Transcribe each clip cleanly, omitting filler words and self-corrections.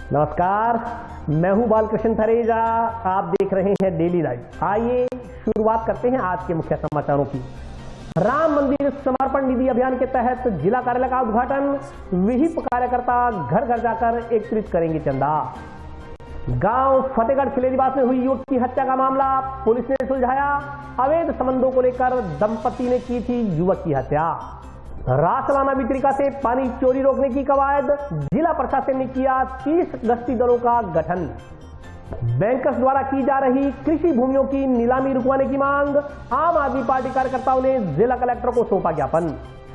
नमस्कार, मैं हूं बालकृष्ण थरेजा। आप देख रहे हैं डेली लाइव। आइए शुरुआत करते हैं आज के मुख्य समाचारों की। राम मंदिर समर्पण निधि अभियान के तहत जिला कार्यालय का उद्घाटन। विहिप कार्यकर्ता घर घर जाकर एकत्रित करेंगे चंदा। गांव फतेहगढ़ खिलेरीवास में हुई युवक की हत्या का मामला पुलिस ने सुलझाया। अवैध संबंधों को लेकर दंपति ने की थी युवक की हत्या। रासलाना विक्रेता से पानी चोरी रोकने की कवायद। जिला प्रशासन ने किया 30 गश्ती दलों का गठन। बैंकर्स द्वारा की जा रही कृषि भूमियों की नीलामी रुकवाने की मांग। आम आदमी पार्टी कार्यकर्ताओं ने जिला कलेक्टर को सौंपा ज्ञापन।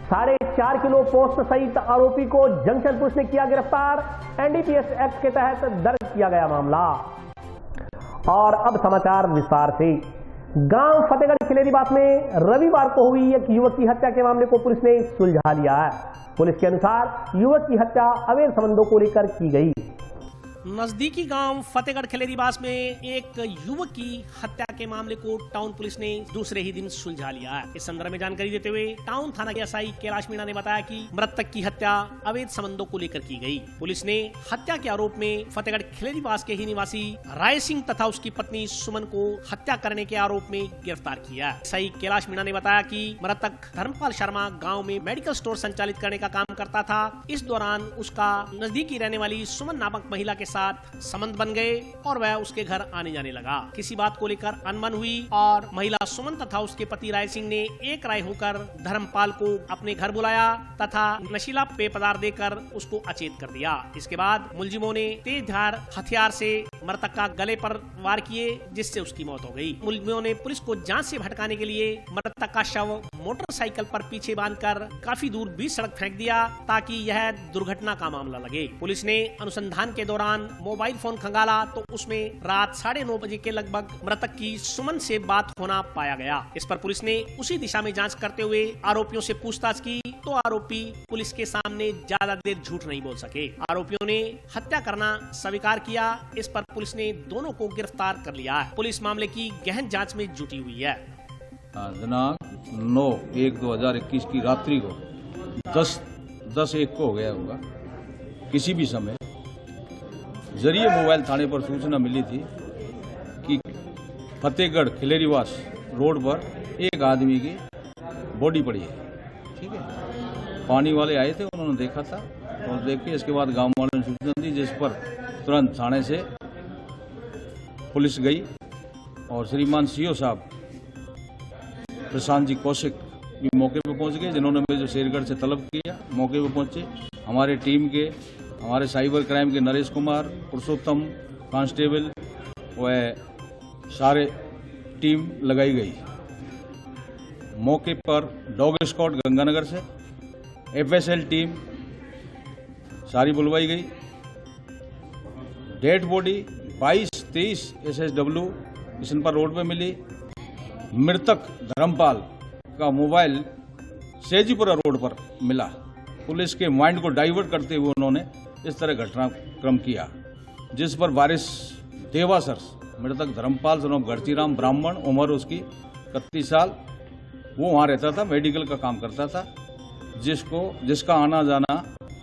4.5 किलो पोस्ट सहित आरोपी को जंक्शन पुलिस ने किया गिरफ्तार। एनडीपीएस एक्ट के तहत दर्ज किया गया मामला। और अब समाचार विस्तार से। गांव फतेहगढ़ खिलेरीवास में रविवार को हुई एक युवक की हत्या के मामले को पुलिस ने सुलझा लिया है। पुलिस के अनुसार युवक की हत्या अवैध संबंधों को लेकर की गई। नजदीकी गांव फतेहगढ़ खिलेरीवास में एक युवक की हत्या के मामले को टाउन पुलिस ने दूसरे ही दिन सुलझा लिया है। इस संदर्भ में जानकारी देते हुए टाउन थाना के एसआई कैलाश मीणा ने बताया कि मृतक की हत्या अवैध संबंधों को लेकर की गई। पुलिस ने हत्या के आरोप में फतेहगढ़ खिलेरीवास के ही निवासी राय सिंह तथा उसकी पत्नी सुमन को हत्या करने के आरोप में गिरफ्तार किया। एसआई कैलाश मीणा ने बताया कि मृतक धर्मपाल शर्मा गाँव में मेडिकल स्टोर संचालित करने का काम करता था। इस दौरान उसका नजदीकी रहने वाली सुमन नामक महिला के साथ संबंध बन गए और वह उसके घर आने जाने लगा। किसी बात को लेकर अनबन हुई और महिला सुमन तथा उसके पति राय सिंह ने एक राय होकर धर्मपाल को अपने घर बुलाया तथा नशीला पेय पदार्थ देकर उसको अचेत कर दिया। इसके बाद मुलजिमों ने तेज धार हथियार से मृतक का गले पर वार किए, जिससे उसकी मौत हो गई। मुलजिमों ने पुलिस को जांच से भटकाने के लिए मृतक का शव मोटरसाइकिल पर पीछे बांधकर काफी दूर बीच सड़क फेंक दिया ताकि यह दुर्घटना का मामला लगे। पुलिस ने अनुसंधान के दौरान मोबाइल फोन खंगाला तो उसमें रात 9:30 बजे के लगभग मृतक की सुमन से बात होना पाया गया। इस पर पुलिस ने उसी दिशा में जांच करते हुए आरोपियों से पूछताछ की तो आरोपी पुलिस के सामने ज्यादा देर झूठ नहीं बोल सके। आरोपियों ने हत्या करना स्वीकार किया। इस पर पुलिस ने दोनों को गिरफ्तार कर लिया है। पुलिस मामले की गहन जांच में जुटी हुई है। दिनांक 9/1/2021 की रात्रि को 10:01 को हो गया होगा। किसी भी समय जरिए मोबाइल थाने पर सूचना मिली थी कि फतेहगढ़ खिलेरीवास रोड पर एक आदमी की बॉडी पड़ी है। ठीक है, पानी वाले आए थे, उन्होंने देखा था और देख के इसके बाद गांव वालों ने सूचना दी, जिस पर तुरंत थाने से पुलिस गई और श्रीमान सीओ साहब प्रशांत जी कौशिक भी मौके पर पहुंच गए, जिन्होंने मुझे जो शेरगढ़ से तलब किया। मौके पर पहुंचे हमारे टीम के, हमारे साइबर क्राइम के नरेश कुमार, पुरुषोत्तम, कांस्टेबल व सारे टीम लगाई गई। मौके पर डॉग स्क्वाड गंगानगर से, एफएसएल टीम सारी बुलवाई गई। डेड बॉडी 22-23 एसएसडब्ल्यू किशनपुर रोड पे मिली। मृतक धर्मपाल का मोबाइल सेजीपुरा रोड पर मिला। पुलिस के माइंड को डाइवर्ट करते हुए उन्होंने इस तरह घटनाक्रम किया, जिस पर वारिस देवासर मृतक धर्मपाल सनोफ घरचीराम ब्राह्मण, उम्र उसकी 31 साल, वो वहाँ रहता था, मेडिकल का काम करता था, जिसका आना जाना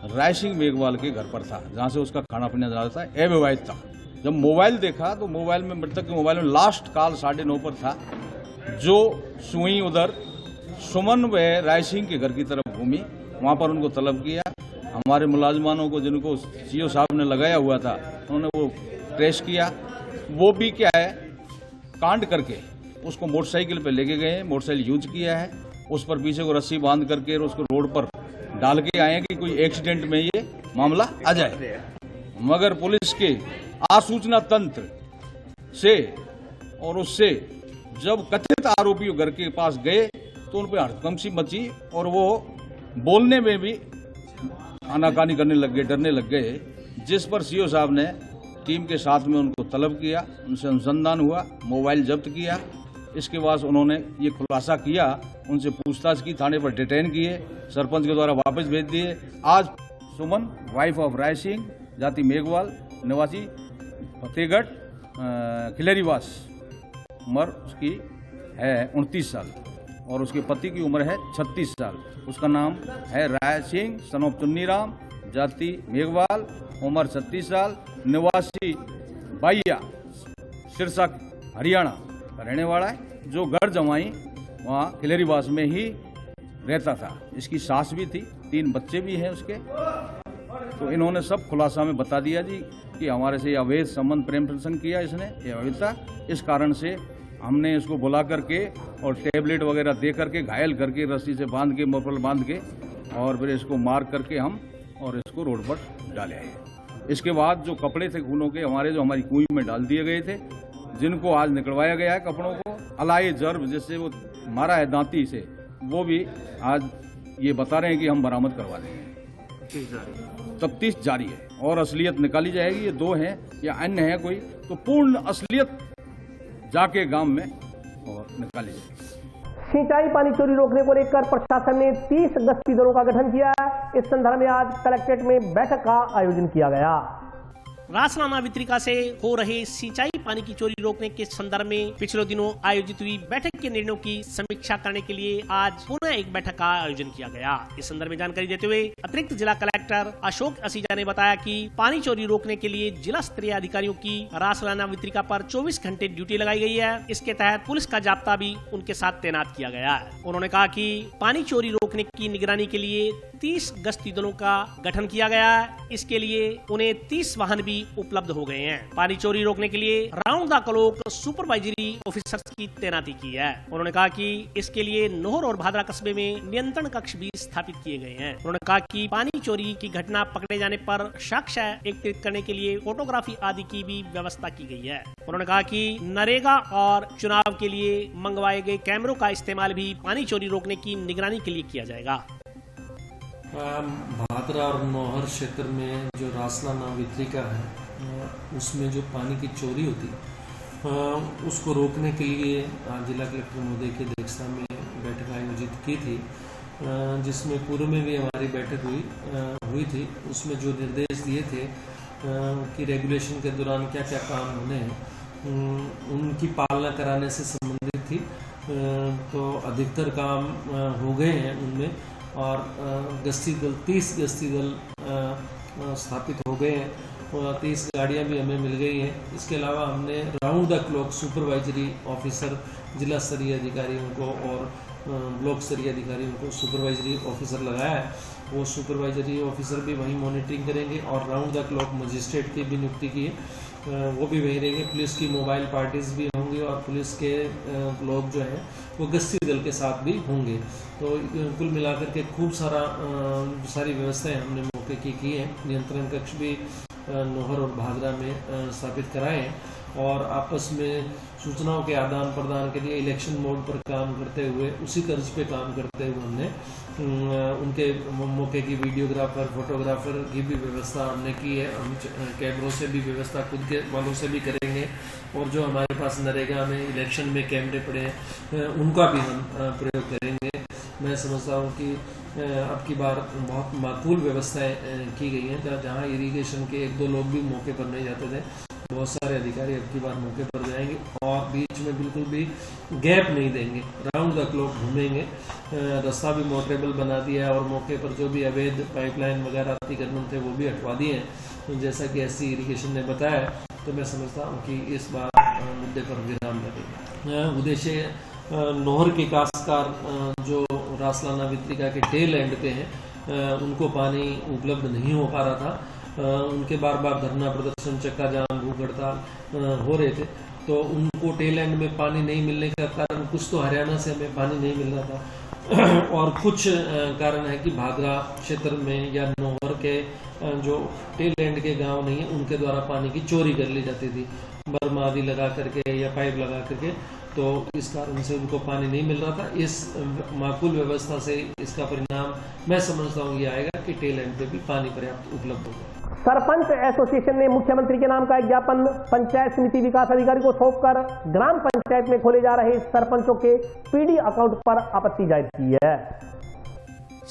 राय सिंह मेघवाल के घर पर था, जहाँ से उसका खाना पीना जाता था, अविवाहित था। जब मोबाइल देखा तो मोबाइल में मृतक के मोबाइल में लास्ट कॉल 9:30 पर था, जो सुई उधर सुमन व राय सिंह के घर की तरफ घूमी। वहाँ पर उनको तलब किया। हमारे मुलाजमानों को, जिनको सीओ साहब ने लगाया हुआ था, उन्होंने वो ट्रेस किया। वो भी क्या है, कांड करके उसको मोटरसाइकिल पे लेके गए। मोटरसाइकिल यूज किया है, उस पर पीछे को रस्सी बांध करके और उसको रोड पर डाल के आए कि कोई एक्सीडेंट में ये मामला आ जाए। मगर पुलिस के आसूचना तंत्र से और उससे जब कथित आरोपी घर के पास गए तो उन पर हड़कंप मची और वो बोलने में भी आनाकानी करने लग गए, डरने लग गए, जिस पर सीओ साहब ने टीम के साथ में उनको तलब किया। उनसे अनुसंधान हुआ, मोबाइल जब्त किया। इसके बाद उन्होंने ये खुलासा किया, उनसे पूछताछ की, थाने पर डिटेन किए, सरपंच के द्वारा वापस भेज दिए। आज सुमन, वाइफ ऑफ राय सिंह, जाति मेघवाल, निवासी फतेहगढ़ खिलेरीवास, उम्र उसकी है 29 साल और उसके पति की उम्र है 36 साल। उसका नाम है राय सिंह सनोफ चुन्नीराम, जाति मेघवाल, उम्र 36 साल, निवासी बाइया, सिरसा हरियाणा का रहने वाला है, जो घर जमाई वहाँ खिलेरीबास में ही रहता था। इसकी सास भी थी, 3 बच्चे भी हैं उसके। तो इन्होंने सब खुलासा में बता दिया जी कि हमारे से अवैध संबंध प्रेम प्रसंग किया इसने, ये अवैधता। इस कारण से हमने इसको बुला करके और टेबलेट वगैरह दे करके घायल करके रस्सी से बांध के, मोटर बांध के, और फिर इसको मार करके हम और इसको रोड पर डाले हैं। इसके बाद जो कपड़े थे खूनों के हमारी कुएं में डाल दिए गए थे, जिनको आज निकलवाया गया है कपड़ों को। अलाए जर्ब जिससे वो मारा है दांती से, वो भी आज ये बता रहे हैं कि हम बरामद करवा देंगे। तफ्तीश जारी है और असलियत निकाली जाएगी। ये 2 हैं या अन्य है कोई, तो पूर्ण असलियत जाके गांव में और निकाली जाएगी। सिंचाई पानी चोरी रोकने को लेकर प्रशासन ने 30 गश्ती दलों का गठन किया। इस संदर्भ में आज कलेक्ट्रेट में बैठक का आयोजन किया गया। रासलाना वितरिका से हो रहे सिंचाई पानी की चोरी रोकने के संदर्भ में पिछले दिनों आयोजित हुई बैठक के निर्णयों की समीक्षा करने के लिए आज पुनः एक बैठक का आयोजन किया गया। इस संदर्भ में जानकारी देते हुए अतिरिक्त जिला कलेक्टर अशोक असीजा ने बताया कि पानी चोरी रोकने के लिए जिला स्तरीय अधिकारियों की रासलाना वितरिका पर 24 घंटे ड्यूटी लगाई गई है। इसके तहत पुलिस का जाब्ता भी उनके साथ तैनात किया गया है। उन्होंने कहा कि पानी चोरी रोकने की निगरानी के लिए 30 गश्ती दलों का गठन किया गया है। इसके लिए उन्हें 30 वाहन भी उपलब्ध हो गए हैं। पानी चोरी रोकने के लिए round the clock supervisory officers की तैनाती की है। उन्होंने कहा कि इसके लिए नोहर और भादरा कस्बे में नियंत्रण कक्ष भी स्थापित किए गए हैं। उन्होंने कहा कि पानी चोरी की घटना पकड़े जाने पर साक्ष्य एकत्रित करने के लिए फोटोग्राफी आदि की भी व्यवस्था की गई है। उन्होंने कहा कि नरेगा और चुनाव के लिए मंगवाए गए कैमरों का इस्तेमाल भी पानी चोरी रोकने की निगरानी के लिए किया जाएगा। भादरा और नौहर क्षेत्र में जो रासलाना वितरिका है, उसमें जो पानी की चोरी होती है, उसको रोकने के लिए जिला कलेक्टर महोदय की अध्यक्षता में बैठक आयोजित की थी, जिसमें पूर्व में भी हमारी बैठक हुई थी। उसमें जो निर्देश दिए थे कि रेगुलेशन के दौरान क्या क्या काम होने हैं, उनकी पालना कराने से संबंधित थी। तो अधिकतर काम हो गए हैं उनमें, और गश्ती दल 30 गश्ती दल स्थापित हो गए हैं और 30 गाड़ियां भी हमें मिल गई हैं। इसके अलावा हमने round the clock supervisory officer जिला स्तरीय अधिकारियों को और ब्लॉक स्तरीय अधिकारियों को सुपरवाइजरी ऑफिसर लगाया है। वो सुपरवाइजरी ऑफिसर भी वहीं मॉनिटरिंग करेंगे और राउंड द क्लॉक मजिस्ट्रेट की भी नियुक्ति की है, वो भी वहीं रहेंगे। पुलिस की मोबाइल पार्टीज भी होंगी और पुलिस के लोग जो हैं वो गश्ती दल के साथ भी होंगे। तो कुल मिलाकर के खूब सारी व्यवस्थाएं हमने मौके की हैं। नियंत्रण कक्ष भी नोहर और भादरा में स्थापित कराए हैं और आपस में सूचनाओं के आदान प्रदान के लिए इलेक्शन मोड पर काम करते हुए, उसी तर्ज पे काम करते हुए हमने उनके मौके की वीडियोग्राफर, फोटोग्राफर की भी व्यवस्था हमने की है। हम कैमरों से भी व्यवस्था खुद के वालों से भी करेंगे और जो हमारे पास नरेगा में इलेक्शन में कैमरे पड़े हैं उनका भी हम प्रयोग करेंगे। मैं समझता हूँ कि अब की बार बहुत माकूल व्यवस्थाएं की गई हैं। जहाँ इरिगेशन के 1-2 लोग भी मौके पर नहीं जाते थे, बहुत सारे अधिकारी अब की बार मौके पर जाएंगे और बीच में बिल्कुल भी गैप नहीं देंगे, राउंड द क्लॉक घूमेंगे। रास्ता भी मोटरेबल बना दिया है और मौके पर जो भी अवैध पाइपलाइन वगैरह अतिक्रमण थे वो भी हटवा दिए हैं। तो जैसा कि एससी इरिगेशन ने बताया, तो मैं समझता हूँ कि इस बार मुद्दे पर विराम लगेगा। उद्देश्य नोहर के काश्तकार जो रासलाना वितरिका के टेल एंड पे हैं, उनको पानी उपलब्ध नहीं हो पा रहा था। उनके बार बार धरना प्रदर्शन, चक्का जाम, भूख हड़ताल हो रहे थे। तो उनको टेल एंड में पानी नहीं मिलने का कारण कुछ तो हरियाणा से हमें पानी नहीं मिल रहा था और कुछ कारण है कि भादरा क्षेत्र में या नोहर के जो टेल एंड के गांव नहीं है उनके द्वारा पानी की चोरी कर ली जाती थी, बर्मा आदि लगा करके या पाइप लगा करके। तो इस कारण से उनको पानी नहीं मिल रहा था। इस माकूल व्यवस्था से इसका परिणाम मैं समझता हूँ ये आएगा कि टेल एंड पे भी पानी पर्याप्त उपलब्ध होगा। सरपंच एसोसिएशन ने मुख्यमंत्री के नाम का एक ज्ञापन पंचायत समिति विकास अधिकारी को सौंपकर ग्राम पंचायत में खोले जा रहे सरपंचों के पीडी अकाउंट पर आपत्ति जाहिर की है।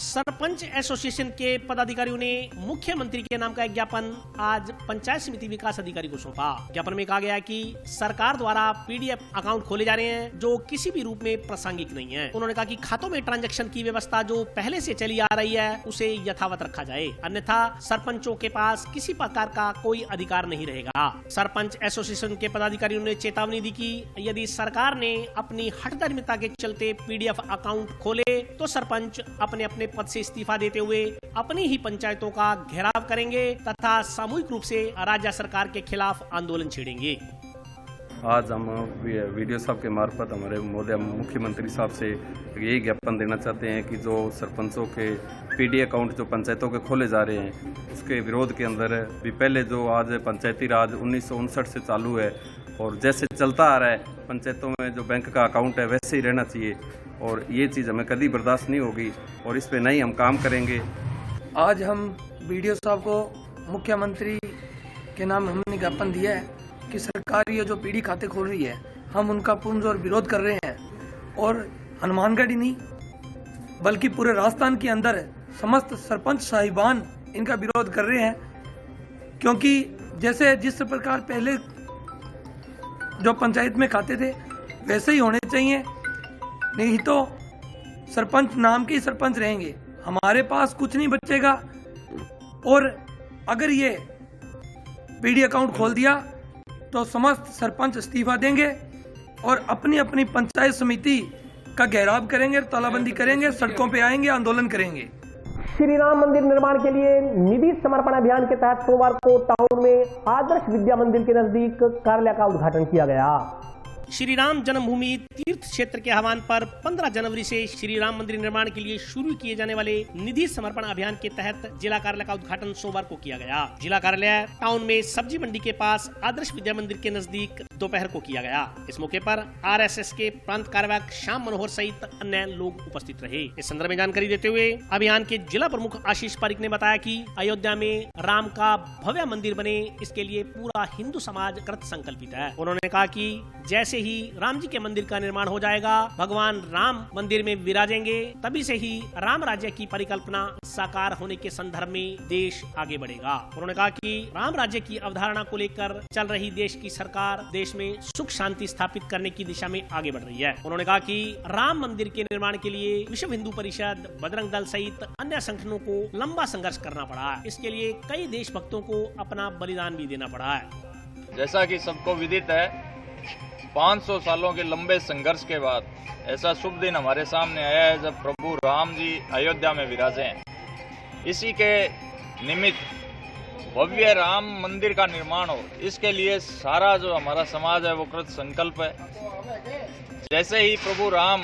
सरपंच एसोसिएशन के पदाधिकारियों ने मुख्यमंत्री के नाम का एक ज्ञापन आज पंचायत समिति विकास अधिकारी को सौंपा। ज्ञापन में कहा गया है कि सरकार द्वारा पीडीएफ अकाउंट खोले जा रहे हैं जो किसी भी रूप में प्रासंगिक नहीं है। उन्होंने कहा कि खातों में ट्रांजैक्शन की व्यवस्था जो पहले से चली आ रही है उसे यथावत रखा जाए, अन्यथा सरपंचों के पास किसी प्रकार का कोई अधिकार नहीं रहेगा। सरपंच एसोसिएशन के पदाधिकारियों ने चेतावनी दी कि यदि सरकार ने अपनी हठधर्मिता के चलते पीडीएफ अकाउंट खोले तो सरपंच अपने अपने पद से इस्तीफा देते हुए अपनी ही पंचायतों का घेराव करेंगे तथा सामूहिक रूप से राज्य सरकार के खिलाफ आंदोलन छेड़ेंगे। आज हम वीडियो साहब के मार्फत हमारे महोदय मुख्यमंत्री साहब से यही ज्ञापन देना चाहते हैं कि जो सरपंचों के पीडी अकाउंट जो पंचायतों के खोले जा रहे हैं उसके विरोध के अंदर भी पहले जो आज पंचायती राज 1959 से चालू है और जैसे चलता आ रहा है पंचायतों में जो बैंक का अकाउंट है वैसे ही रहना चाहिए और ये चीज़ हमें कभी बर्दाश्त नहीं होगी और इस पे नहीं हम काम करेंगे। आज हम वीडियो साहब को मुख्यमंत्री के नाम हमने ज्ञापन दिया है कि सरकार ये जो पीडी खाते खोल रही है हम उनका पुरजोर विरोध कर रहे हैं और हनुमानगढ़ ही नहीं बल्कि पूरे राजस्थान के अंदर समस्त सरपंच साहिबान इनका विरोध कर रहे हैं, क्योंकि जैसे जिस प्रकार पहले जो पंचायत में खाते थे वैसे ही होने चाहिए, नहीं तो सरपंच नाम के ही सरपंच रहेंगे, हमारे पास कुछ नहीं बचेगा। और अगर ये पीडी अकाउंट खोल दिया तो समस्त सरपंच इस्तीफा देंगे और अपनी अपनी पंचायत समिति का घेराव करेंगे, तालाबंदी करेंगे, सड़कों पे आएंगे, आंदोलन करेंगे। श्री राम मंदिर निर्माण के लिए निधि समर्पण अभियान के तहत सोमवार को टाउन में आदर्श विद्या मंदिर के नजदीक कार्यालय का उद्घाटन किया गया। श्री राम जन्मभूमि तीर्थ क्षेत्र के आह्वान पर 15 जनवरी से श्री राम मंदिर निर्माण के लिए शुरू किए जाने वाले निधि समर्पण अभियान के तहत जिला कार्यालय का उद्घाटन सोमवार को किया गया। जिला कार्यालय टाउन में सब्जी मंडी के पास आदर्श विद्या मंदिर के नजदीक दोपहर को किया गया। इस मौके पर आरएसएस के प्रांत कार्यवाहक श्याम मनोहर सहित अन्य लोग उपस्थित रहे। इस संदर्भ में जानकारी देते हुए अभियान के जिला प्रमुख आशीष पारिक ने बताया कि अयोध्या में राम का भव्य मंदिर बने इसके लिए पूरा हिंदू समाज कृत संकल्पित है। उन्होंने कहा कि जैसे ही राम जी के मंदिर का निर्माण हो जाएगा, भगवान राम मंदिर में विराजेंगे, तभी से ही राम राज्य की परिकल्पना साकार होने के संदर्भ में देश आगे बढ़ेगा। उन्होंने कहा कि राम राज्य की अवधारणा को लेकर चल रही देश की सरकार देश में सुख शांति स्थापित करने की दिशा में आगे बढ़ रही है। उन्होंने कहा कि राम मंदिर के निर्माण के लिए विश्व हिंदू परिषद, बजरंग दल सहित अन्य संगठनों को लंबा संघर्ष करना पड़ा है। इसके लिए कई देशभक्तों को अपना बलिदान भी देना पड़ा है। जैसा कि सबको विदित है, 500 सालों के लंबे संघर्ष के बाद ऐसा शुभ दिन हमारे सामने आया है जब प्रभु राम जी अयोध्या में विराजे हैं। इसी के निमित्त भव्य राम मंदिर का निर्माण हो, इसके लिए सारा जो हमारा समाज है वो कृत संकल्प है। जैसे ही प्रभु राम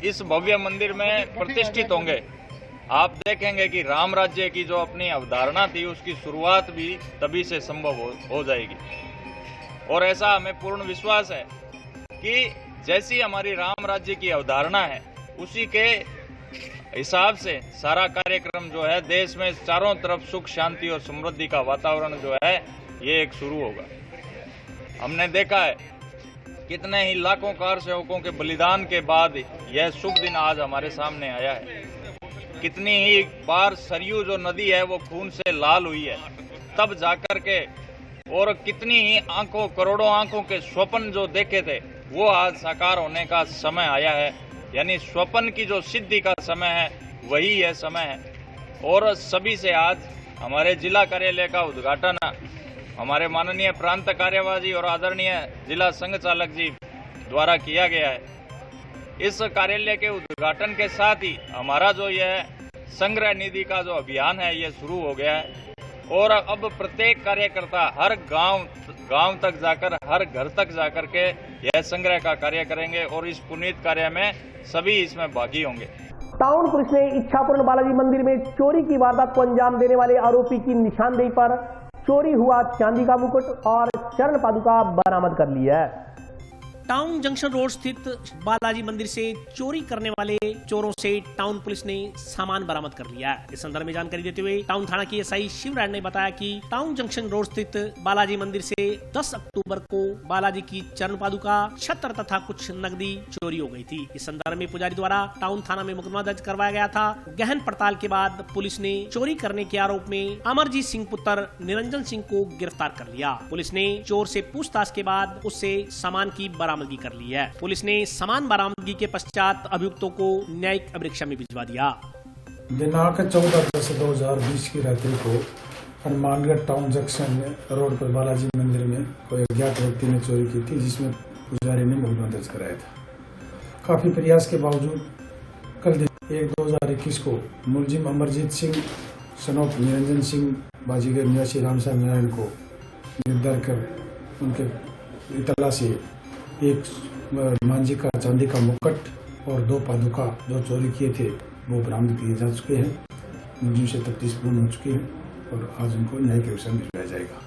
इस भव्य मंदिर में प्रतिष्ठित होंगे, आप देखेंगे कि राम राज्य की जो अपनी अवधारणा थी उसकी शुरुआत भी तभी से संभव हो जाएगी। और ऐसा हमें पूर्ण विश्वास है कि जैसी हमारी राम राज्य की अवधारणा है उसी के हिसाब से सारा कार्यक्रम जो है देश में चारों तरफ सुख शांति और समृद्धि का वातावरण जो है ये एक शुरू होगा। हमने देखा है कितने ही लाखों कार सेवकों के बलिदान के बाद यह शुभ दिन आज हमारे सामने आया है। कितनी ही बार सरयू जो नदी है वो खून से लाल हुई है, तब जाकर के, और कितनी ही आंखों करोड़ों आंखों के स्वप्न जो देखे थे वो आज साकार होने का समय आया है। यानी स्वप्न की जो सिद्धि का समय है वही यह समय है। और सभी से आज हमारे जिला कार्यालय का उद्घाटन हमारे माननीय प्रांत कार्यवाह जी और आदरणीय जिला संघ चालक जी द्वारा किया गया है। इस कार्यालय के उद्घाटन के साथ ही हमारा जो यह संग्रह निधि का जो अभियान है ये शुरू हो गया है और अब प्रत्येक कार्यकर्ता हर गांव तक जाकर, हर घर तक जाकर के यह संग्रह का कार्य करेंगे और इस पुनीत कार्य में सभी इसमें भागी होंगे। टाउन पुलिस ने इच्छापुर बालाजी मंदिर में चोरी की वारदात को अंजाम देने वाले आरोपी की निशानदेही पर चोरी हुआ चांदी का मुकुट और चरण पादुका बरामद कर ली है। टाउन जंक्शन रोड स्थित बालाजी मंदिर से चोरी करने वाले चोरों से टाउन पुलिस ने सामान बरामद कर लिया है। इस संदर्भ में जानकारी देते हुए टाउन थाना की एसआई शिवराज ने बताया कि टाउन जंक्शन रोड स्थित बालाजी मंदिर से 10 अक्टूबर को बालाजी की चरण पादुका, छत्र तथा कुछ नकदी चोरी हो गई थी। इस संदर्भ में पुजारी द्वारा टाउन थाना में मुकदमा दर्ज करवाया गया था। गहन पड़ताल के बाद पुलिस ने चोरी करने के आरोप में अमरजीत सिंह पुत्र निरंजन सिंह को गिरफ्तार कर लिया। पुलिस ने चोर से पूछताछ के बाद उससे सामान की बरामदगी कर ली है। पुलिस ने सामान बरामदगी के पश्चात अभियुक्तों को न्यायिक अभिरक्षा में भिजवा दिया। दिनांक 14/10/2020 की रात्रि को हनुमानगढ़ टाउन जंक्शन रोड पर बालाजी मंदिर में कोई अज्ञात व्यक्ति ने चोरी की थी, जिसमें पुजारी ने मुकदमा दर्ज कराया था। काफी प्रयास के बावजूद कल 1/2021 को मुलजिम अमरजीत सिंह सनोफ निरंजन सिंह बाजीगर निवासी रामसार नारायण को गिरफ्तार कर उनके इतला से एक मांझी का चांदी का मुकुट और 2 पादुका जो चोरी किए थे वो बरामद किए जा चुके हैं। मुलजिम से तफ्तीश पूर्ण हो चुकी है और आज उनको न्यायिक हिरासत में भिजवाया जाएगा।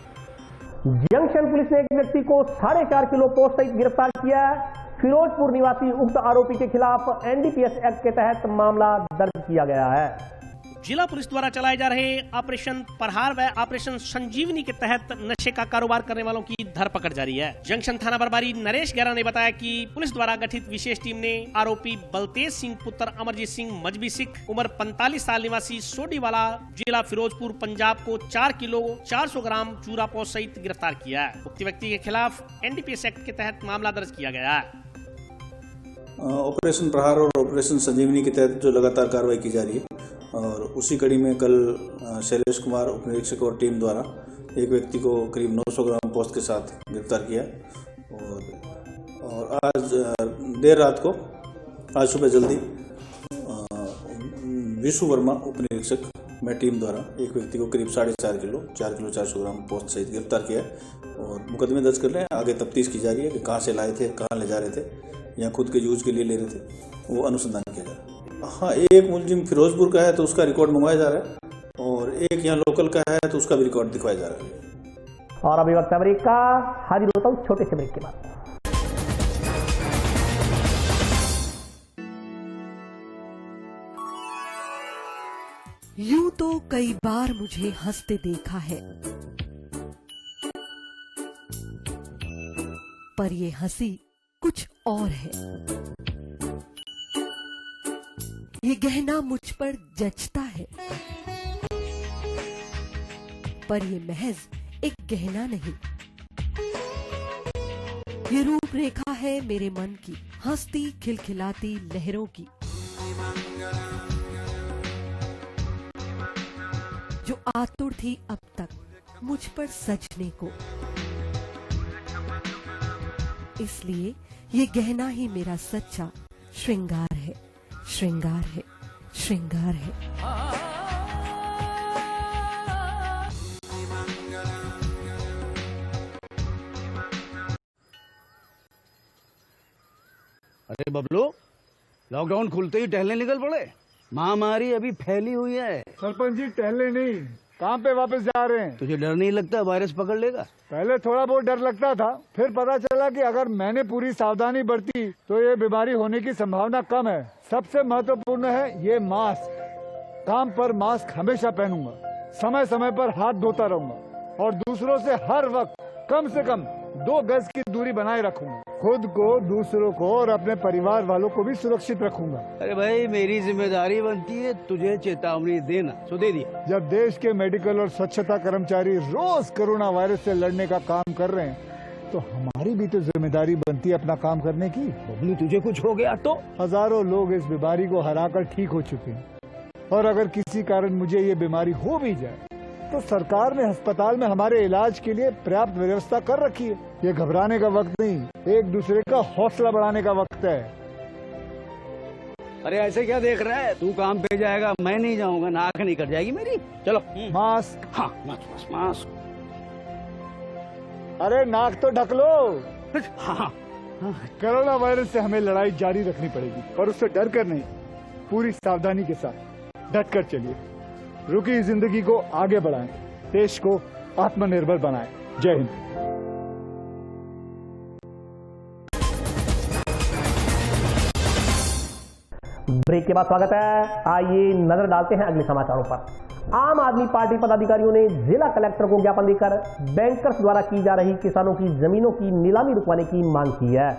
जंक्शन पुलिस ने एक व्यक्ति को 4.5 किलो पोस्ट सहित गिरफ्तार किया है। फिरोजपुर निवासी उक्त आरोपी के खिलाफ एनडीपीएस एक्ट के तहत मामला दर्ज किया गया है। जिला पुलिस द्वारा चलाए जा रहे ऑपरेशन प्रहार व ऑपरेशन संजीवनी के तहत नशे का कारोबार करने वालों की धरपकड़ जारी है। जंक्शन थाना प्रभारी नरेश गहरा ने बताया कि पुलिस द्वारा गठित विशेष टीम ने आरोपी बलतेज सिंह पुत्र अमरजीत सिंह मजबी सिख उम्र 45 साल निवासी सोडीवाला जिला फिरोजपुर पंजाब को 4 किलो 400 ग्राम चूरा पोस्ट सहित गिरफ्तार किया है। उक्त व्यक्ति के खिलाफ एनडीपीएस एक्ट के तहत मामला दर्ज किया गया है। ऑपरेशन प्रहार और ऑपरेशन संजीवनी के तहत जो लगातार कार्रवाई की जा रही है और उसी कड़ी में कल शैलेश कुमार उप निरीक्षक और टीम द्वारा एक व्यक्ति को करीब 900 ग्राम पोस्ट के साथ गिरफ्तार किया और आज देर रात को आज सुबह जल्दी विशु वर्मा उप निरीक्षक में टीम द्वारा एक व्यक्ति को करीब 4.5 किलो 4 किलो 400 ग्राम पोस्ट सहित गिरफ्तार किया और मुकदमे दर्ज कर रहे हैं। आगे तफ्तीश की जा रही है कि कहाँ से लाए थे, कहाँ ले जा रहे थे या खुद के यूज के लिए ले रहे थे, वो अनुसंधान किया जा रहा है। हाँ, एक मुलजिम फिरोजपुर का है तो उसका रिकॉर्ड मंगवाया जा रहा है और एक यहाँ लोकल का है तो उसका भी रिकॉर्ड दिखवाया जा रहा है। और अभी वक्त ब्रेक का, हाजिर होता हूँ छोटे से ब्रेक के बाद। यूं तो कई बार मुझे हंसते देखा है, पर ये हंसी कुछ और है। ये गहना मुझ पर जचता है, पर ये महज एक गहना नहीं, ये रूपरेखा है मेरे मन की, हंसती खिलखिलाती लहरों की, जो आतुर थी अब तक मुझ पर सजने को। इसलिए ये गहना ही मेरा सच्चा श्रृंगार है, श्रृंगार है, श्रृंगार है। अरे बबलू, लॉकडाउन खुलते ही टहलने निकल पड़े। महामारी अभी फैली हुई है। सरपंच जी, टहलने नहीं, काम पे वापस जा रहे हैं। तुझे डर नहीं लगता वायरस पकड़ लेगा? पहले थोड़ा बहुत डर लगता था, फिर पता चला कि अगर मैंने पूरी सावधानी बरती तो ये बीमारी होने की संभावना कम है। सबसे महत्वपूर्ण है ये मास्क। काम पर मास्क हमेशा पहनूंगा, समय समय पर हाथ धोता रहूंगा और दूसरों से हर वक्त कम से कम 2 गज की दूरी बनाए रखूंगा। खुद को, दूसरों को और अपने परिवार वालों को भी सुरक्षित रखूंगा। अरे भाई, मेरी जिम्मेदारी बनती है तुझे चेतावनी देना, तो दे दिया। जब देश के मेडिकल और स्वच्छता कर्मचारी रोज कोरोना वायरस से लड़ने का काम कर रहे हैं तो हमारी भी तो जिम्मेदारी बनती है अपना काम करने की। बबलू, तुझे कुछ हो गया तो? हजारों लोग इस बीमारी को हराकर ठीक हो चुके हैं और अगर किसी कारण मुझे ये बीमारी हो भी जाए तो सरकार ने अस्पताल में हमारे इलाज के लिए पर्याप्त व्यवस्था कर रखी है। ये घबराने का वक्त नहीं, एक दूसरे का हौसला बढ़ाने का वक्त है। अरे ऐसे क्या देख रहा है? तू काम पे जाएगा, मैं नहीं जाऊंगा, नाक नहीं कट जाएगी मेरी। चलो मास्क। हाँ, मास्क मास्क। अरे नाक तो ढक लो। हाँ। कोरोना वायरस से हमें लड़ाई जारी रखनी पड़ेगी, पर उससे डर कर नहीं, पूरी सावधानी के साथ डट कर चलिए। रुकी जिंदगी को आगे बढ़ाएं, देश को आत्मनिर्भर बनाएं। जय हिंद। ब्रेक के बाद स्वागत है। आइए नजर डालते हैं अगले समाचारों पर। आम आदमी पार्टी पदाधिकारियों ने जिला कलेक्टर को ज्ञापन देकर बैंकर्स द्वारा की जा रही किसानों की जमीनों की नीलामी रुकवाने की मांग की है।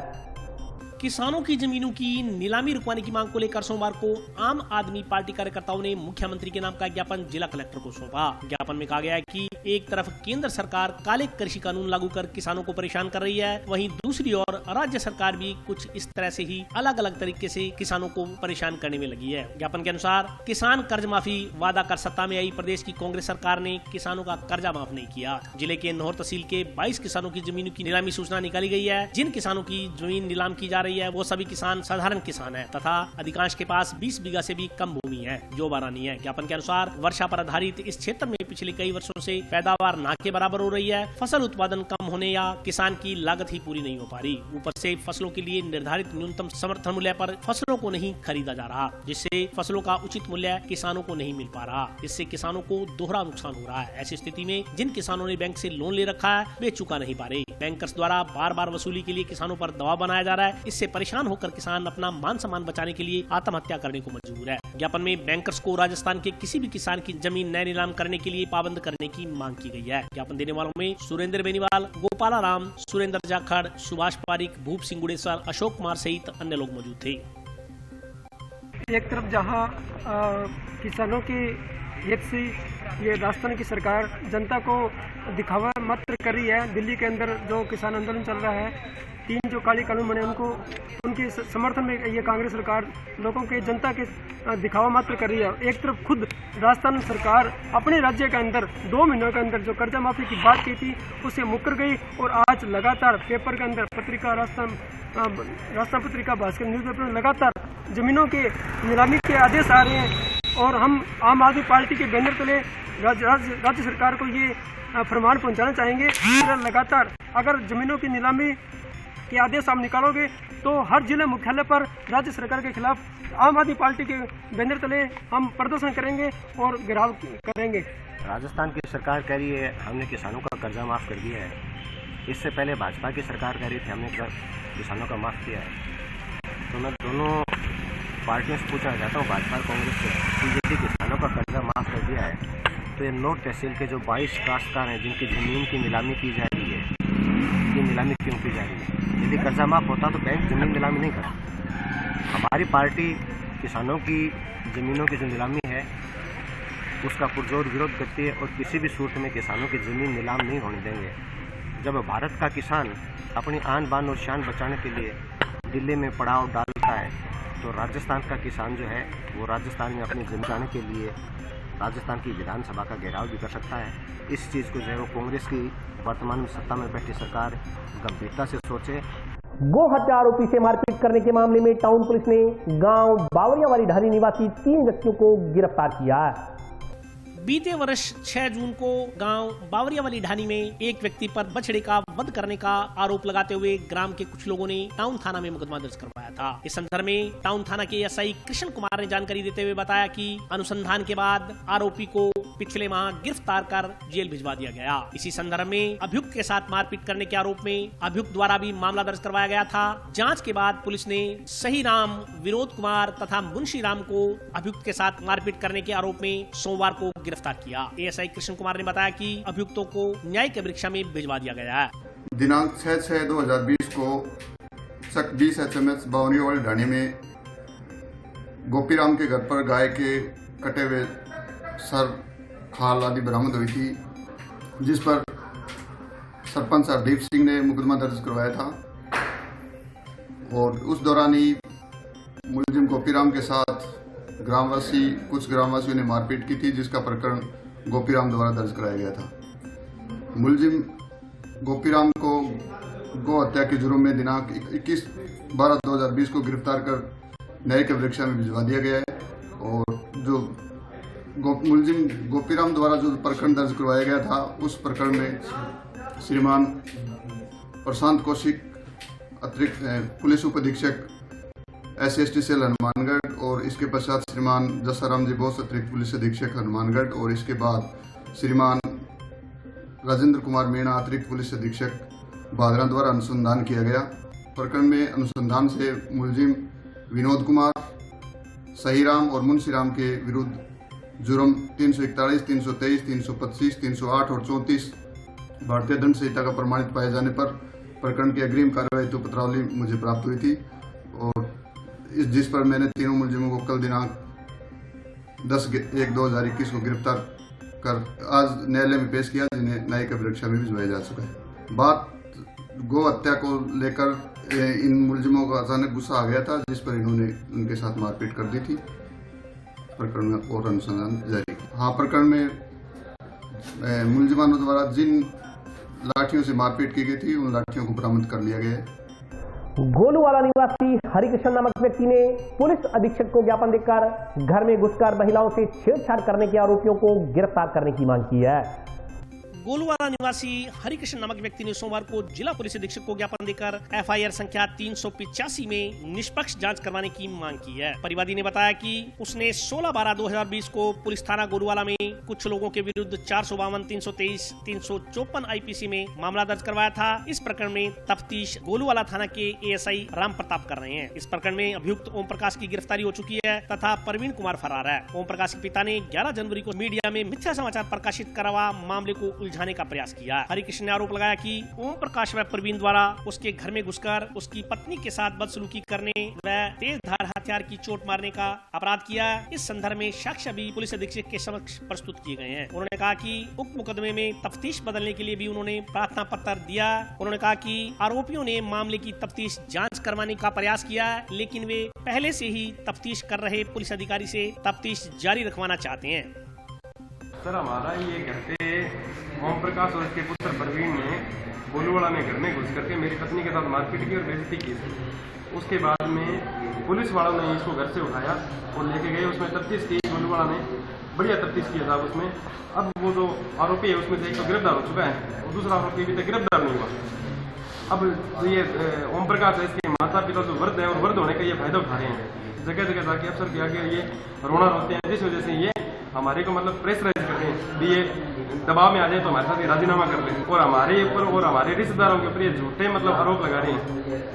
किसानों की जमीनों की नीलामी रुकवाने की मांग को लेकर सोमवार को आम आदमी पार्टी कार्यकर्ताओं ने मुख्यमंत्री के नाम का ज्ञापन जिला कलेक्टर को सौंपा। ज्ञापन में कहा गया है कि एक तरफ केंद्र सरकार काले कृषि कानून लागू कर किसानों को परेशान कर रही है, वहीं दूसरी ओर राज्य सरकार भी कुछ इस तरह से ही अलग अलग तरीके से किसानों को परेशान करने में लगी है। ज्ञापन के अनुसार किसान कर्ज माफी वादा कर सत्ता में आई प्रदेश की कांग्रेस सरकार ने किसानों का कर्जा माफ नहीं किया। जिले के नौहर तहसील के 22 किसानों की जमीनों की नीलामी सूचना निकाली गई है। जिन किसानों की जमीन नीलाम की जा रही है वो सभी किसान साधारण किसान हैं तथा अधिकांश के पास 20 बीघा से भी कम भूमि है जो बारानी है। ज्ञापन के अनुसार वर्षा पर आधारित इस क्षेत्र में पिछले कई वर्षों से पैदावार ना के बराबर हो रही है। फसल उत्पादन कम होने या किसान की लागत ही पूरी नहीं हो पा रही, ऊपर से फसलों के लिए निर्धारित न्यूनतम समर्थन मूल्य पर फसलों को नहीं खरीदा जा रहा, जिससे फसलों का उचित मूल्य किसानों को नहीं मिल पा रहा। इससे किसानों को दोहरा नुकसान हो रहा है। ऐसी स्थिति में जिन किसानों ने बैंक से लोन ले रखा है वे चुका नहीं पा रहे। बैंकर्स द्वारा बार बार वसूली के लिए किसानों पर दबाव बनाया जा रहा है। इससे परेशान होकर किसान अपना मान सम्मान बचाने के लिए आत्महत्या करने को मजबूर है। ज्ञापन में बैंकर्स को राजस्थान के किसी भी किसान की जमीन नए नीलाम करने के लिए पाबंद करने की मांग की गई है। ज्ञापन देने वालों में सुरेंद्र बेनीवाल, गोपाला राम, सुरेंद्र जाखड़, सुभाष पारिक, भूप सिंह गुड़ेश्वर, अशोक कुमार सहित अन्य लोग मौजूद थे। एक तरफ जहां किसानों की हित से ये राजस्थान की सरकार जनता को दिखावा मात्र कर रही है। दिल्ली के अंदर जो किसान आंदोलन चल रहा है, 3 जो काले कानून बने उनको उनके समर्थन में ये कांग्रेस सरकार लोगों के जनता के दिखावा मात्र कर रही है। एक तरफ खुद राजस्थान सरकार अपने राज्य के अंदर 2 महीनों के अंदर जो कर्जा माफी की बात की थी उससे मुकर गई और आज लगातार पेपर के अंदर पत्रिका राजस्थान पत्रिका, भास्कर न्यूज़पेपर में लगातार जमीनों के नीलामी के आदेश आ रहे हैं। और हम आम आदमी पार्टी के बैनर तले राज्य सरकार को ये फरमान पहुंचाना चाहेंगे कि लगातार अगर जमीनों की नीलामी के आदेश आप निकालोगे तो हर जिले मुख्यालय पर राज्य सरकार के खिलाफ आम आदमी पार्टी के बैनर तले हम प्रदर्शन करेंगे और घेराव करेंगे। राजस्थान की सरकार कह रही है हमने किसानों का कर्जा माफ़ कर दिया है। इससे पहले भाजपा की सरकार कह रही थी हमने किसानों का माफ़ किया है। तो मैं दोनों पार्टियों से पूछना चाहता हूँ, भाजपा और कांग्रेस से, कि यदि किसानों का कर्जा माफ़ कर दिया है तो ये नौहर तहसील के जो 22 काश्तकार हैं जिनकी ज़मीन की नीलामी की जा रही है, ये नीलामी क्यों की जा रही है? यदि कर्जा माफ़ होता तो बैंक ज़मीन नीलामी नहीं करता। हमारी पार्टी किसानों की ज़मीनों की जो नीलामी है उसका पुरजोर विरोध करती है और किसी भी सूरत में किसानों की ज़मीन नीलाम नहीं होने देंगे। जब भारत का किसान अपनी आन बान और शान बचाने के लिए दिल्ली में पड़ाव डालता है तो राजस्थान का किसान जो है वो राजस्थान में अपनी जमीन जाने के लिए राजस्थान की विधानसभा का घेराव भी कर सकता है। इस चीज़ को जो है वो कांग्रेस की वर्तमान में सत्ता में बैठी सरकार गंभीरता से सोचे। गो हत्या आरोपी से मारपीट करने के मामले में टाउन पुलिस ने गांव बावरियावाली ढाणी निवासी 3 व्यक्तियों को गिरफ्तार किया है। बीते वर्ष 6 जून को गांव बावरियावाली ढाणी में एक व्यक्ति पर बछड़े का वध करने का आरोप लगाते हुए ग्राम के कुछ लोगों ने टाउन थाना में मुकदमा दर्ज करवाया था। इस संदर्भ में टाउन थाना के एसआई कृष्ण कुमार ने जानकारी देते हुए बताया कि अनुसंधान के बाद आरोपी को पिछले माह गिरफ्तार कर जेल भिजवा दिया गया। इसी संदर्भ में अभियुक्त के साथ मारपीट करने के आरोप में अभियुक्त द्वारा भी मामला दर्ज करवाया गया था। जाँच के बाद पुलिस ने सही राम, विनोद कुमार तथा मुंशी राम को अभियुक्त के साथ मारपीट करने के आरोप में सोमवार को गिरफ्तार किया। एएसआई कृष्ण कुमार ने बताया कि अभियुक्तों को न्यायिक परीक्षा में भिजवा दिया गया है। दिनांक 6/6/2020 को सक 20 HMS बावरियावाली ढाणी में गोपीराम के घर पर गाय के कटे हुए सर, खाल आदि बरामद हुई थी, जिस पर सरपंच हरदीप सिंह ने मुकदमा दर्ज करवाया था। और उस दौरान ही मुलजिम गोपीराम के साथ कुछ ग्रामवासियों ने मारपीट की थी, जिसका प्रकरण गोपीराम द्वारा दर्ज कराया गया था। मुलजिम गोपीराम को गो हत्या के जुर्म में दिनांक 21/12/2020 को गिरफ्तार कर न्यायिक परीक्षा में भिजवा दिया गया है। और जो मुलजिम गोपीराम द्वारा जो प्रकरण दर्ज करवाया गया था उस प्रकरण में श्रीमान प्रशांत कौशिक अतिरिक्त पुलिस उप अधीक्षक SST सेल हनुमानगढ़ और इसके पश्चात श्रीमान जसाराम जी बोस अतिरिक्त पुलिस अधीक्षक हनुमानगढ़ और इसके बाद श्रीमान राजेंद्र कुमार मीणा अतिरिक्त पुलिस अधीक्षक भादरा द्वारा अनुसंधान किया गया। प्रकरण में अनुसंधान से मुलजिम विनोद कुमार, सहीराम और मुंशीराम के विरुद्ध जुर्म 341, 323, 325, 308 और 34 भारतीय दंड संहिता का प्रमाणित पाए जाने पर प्रकरण की अग्रिम कार्रवाई हेतु पत्रावली मुझे प्राप्त हुई थी और जिस पर मैंने तीनों मुलजिमों को कल दिनांक 10/1/2021 को गिरफ्तार कर आज न्यायालय में पेश किया, जिन्हें न्यायिक अभिरक्षा में भिजवाया जा चुका है। बात गौ हत्या को लेकर इन मुलजिमों को अचानक गुस्सा आ गया था, जिस पर इन्होंने उनके साथ मारपीट कर दी थी। प्रकरण में और अनुसंधान जारी। हाँ, प्रकरण में मुलजिमानों द्वारा जिन लाठियों से मारपीट की गई थी उन लाठियों को बरामद कर लिया गया है। गोलूवाला निवासी हरिकृष्ण नामक व्यक्ति ने पुलिस अधीक्षक को ज्ञापन देकर घर में घुसकर महिलाओं से छेड़छाड़ करने के आरोपियों को गिरफ्तार करने की मांग की है। गोलूवाला निवासी हरिकृष्ण नामक व्यक्ति ने सोमवार को जिला पुलिस अधीक्षक को ज्ञापन देकर एफआईआर संख्या 385 में निष्पक्ष जांच करवाने की मांग की है। परिवादी ने बताया कि उसने 16/12/2020 को पुलिस थाना गोलूवाला में कुछ लोगों के विरुद्ध 452, 323, 354 आईपीसी में मामला दर्ज करवाया था। इस प्रकरण में तफ्तीश गोलूवाला थाना के एएसआई राम प्रताप कर रहे हैं। इस प्रकरण में अभियुक्त ओम प्रकाश की गिरफ्तारी हो चुकी है तथा प्रवीण कुमार फरार है। ओम प्रकाश के पिता ने 11 जनवरी को मीडिया में मिथ्या समाचार प्रकाशित करवा मामले को उलझाने का प्रयास किया। हरिकृष्ण ने आरोप लगाया कि ओम प्रकाश व प्रवीण द्वारा उसके घर में घुसकर उसकी पत्नी के साथ बदसलूकी करने व तेज धार हथियार की चोट मारने का अपराध किया। इस संदर्भ में साक्ष्य भी पुलिस अधीक्षक के समक्ष प्रस्तुत किए गए हैं। उन्होंने कहा कि उक्त मुकदमे में तफ्तीश बदलने के लिए भी उन्होंने प्रार्थना पत्र दिया। उन्होंने कहा कि आरोपियों ने मामले की तफ्तीश जांच करवाने का प्रयास किया, लेकिन वे पहले से ही तफ्तीश कर रहे पुलिस अधिकारी से तफ्तीश जारी रखवाना चाहते हैं। सर, हमारा ये घर पे ओम प्रकाश और उसके पुत्र प्रवीण ने गोलूवाला में घर में घुस करके मेरी पत्नी के साथ मारपीट की और बेइज्जती की थी। उसके बाद में पुलिस वालों ने इसको घर से उठाया और लेके गए। उसमें तफ्तीश की, गोलूवाला ने बढ़िया तफ्तीश किया था उसमें। अब वो जो आरोपी है उसमें से एक तो गिरफ्तार हो चुका है और दूसरा आरोपी अभी तक गिरफ्तार नहीं हुआ। अब ये ओम प्रकाश है, इसके माता पिता जो वृद्ध है और वृद्ध होने का ये फायदा उठा रहे हैं। जगह जगह जाके अफसर के आगे ये रोना रोते हैं, जिस वजह से ये हमारे को मतलब प्रेशराइज करते हैं भी ये दबाव में आ जाए तो हमारे साथ ये राजीनामा कर ले और हमारे ऊपर और हमारे रिश्तेदारों के ऊपर ये झूठे मतलब आरोप लगा रहे हैं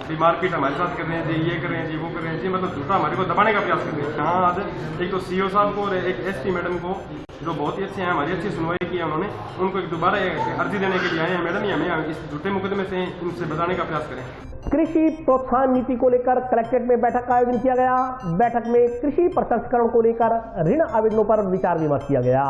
कि मारपीट हमारे साथ कर रहे हैं जी, ये कर रहे हैं जी, वो कर रहे हैं जी, मतलब झूठा हमारे को दबाने का प्रयास कर रहे हैं। हाँ, आज एक तो सीओ साहब को और एक एसपी मैडम को जो बहुत ही अच्छे हैं, हमारी अच्छी सुनवाई की है उन्होंने, उनको एक दोबारा अर्जी देने के लिए आए हैं मैडम, हमें इस झूठे मुकदमे से इनसे बचाने का प्रयास करें। कृषि प्रोत्साहन नीति को लेकर कलेक्ट्रेट में बैठक का आयोजन किया गया। बैठक में कृषि प्रसंस्करण को लेकर ऋण आवेदनों पर विचार विमर्श किया गया।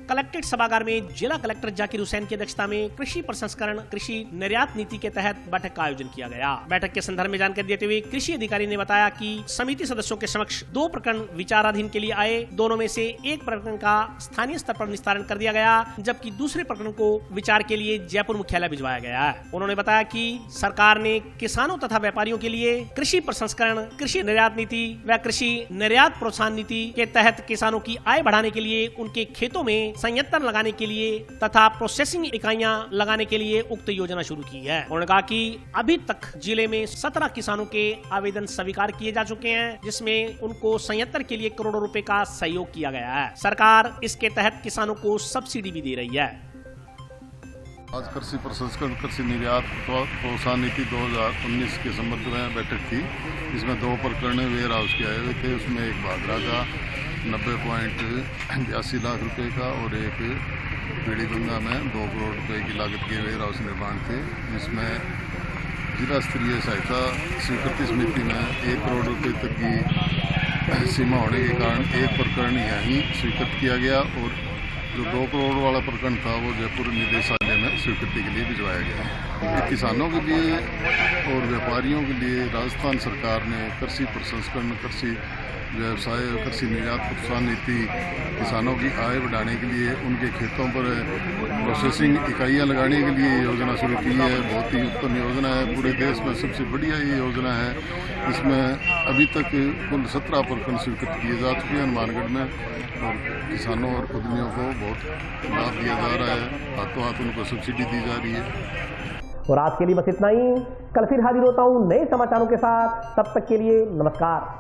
कलेक्ट्रेट सभागार में जिला कलेक्टर जाकिर हुसैन की अध्यक्षता में कृषि प्रसंस्करण कृषि निर्यात नीति के तहत बैठक का आयोजन किया गया। बैठक के संदर्भ में जानकारी देते हुए कृषि अधिकारी ने बताया कि समिति सदस्यों के समक्ष 2 प्रकरण विचाराधीन के लिए आए। दोनों में से एक प्रकरण का स्थानीय स्तर पर निस्तारण कर दिया गया, जबकि दूसरे प्रकरण को विचार के लिए जयपुर मुख्यालय भिजवाया गया है। उन्होंने बताया कि सरकार ने किसानों तथा व्यापारियों के लिए कृषि प्रसंस्करण कृषि निर्यात नीति व कृषि निर्यात प्रोत्साहन नीति के तहत किसानों की आय बढ़ाने के लिए उनके खेतों में संयंत्र लगाने के लिए तथा प्रोसेसिंग इकाइयां लगाने के लिए उक्त योजना शुरू की है। उन्होंने कहा कि अभी तक जिले में 17 किसानों के आवेदन स्वीकार किए जा चुके हैं, जिसमें उनको संयंत्र के लिए करोड़ों रुपए का सहयोग किया गया है। सरकार इसके तहत किसानों को सब्सिडी भी दे रही है। आज कृषि प्रसंस्करण कृषि निर्यात प्रोत्साहन नीति 2019 के संबंध में बैठक थी। इसमें 2 प्रकरण वेयर हाउस के आए हुए थे। उसमें एक भादरा का 90.82 लाख रुपए का और एक पीड़ीगंगा में 2 करोड़ रुपए की लागत के वेयर हाउस निर्माण थे, जिसमें जिला स्तरीय सहायता स्वीकृति समिति में 1 करोड़ रुपए तक की सीमा होने के कारण एक प्रकरण यहीं स्वीकृत किया गया और जो 2 करोड़ वाला प्रकरण था वो जयपुर निदेशालय में स्वीकृति के लिए भिजवाया गया। किसानों के लिए और व्यापारियों के लिए राजस्थान सरकार ने कृषि प्रसंस्करण कृषि व्यवसाय कृषि निर्यात प्रोत्साहन नीति किसानों की आय बढ़ाने के लिए उनके खेतों पर प्रोसेसिंग इकाइयां लगाने के लिए योजना शुरू की है। बहुत ही उत्तम योजना है, पूरे देश में सबसे बढ़िया ये योजना है। इसमें अभी तक कुल 17 प्रकरण स्वीकृत किए जा चुके हैं हनुमानगढ़ में और किसानों और उद्यमियों को बहुत लाभ दिया जा रहा है। हाथों हाथ उनको सब्सिडी दी जा रही है। और आज के लिए बस इतना ही। कल फिर हाजिर होता हूं नए समाचारों के साथ। तब तक के लिए नमस्कार।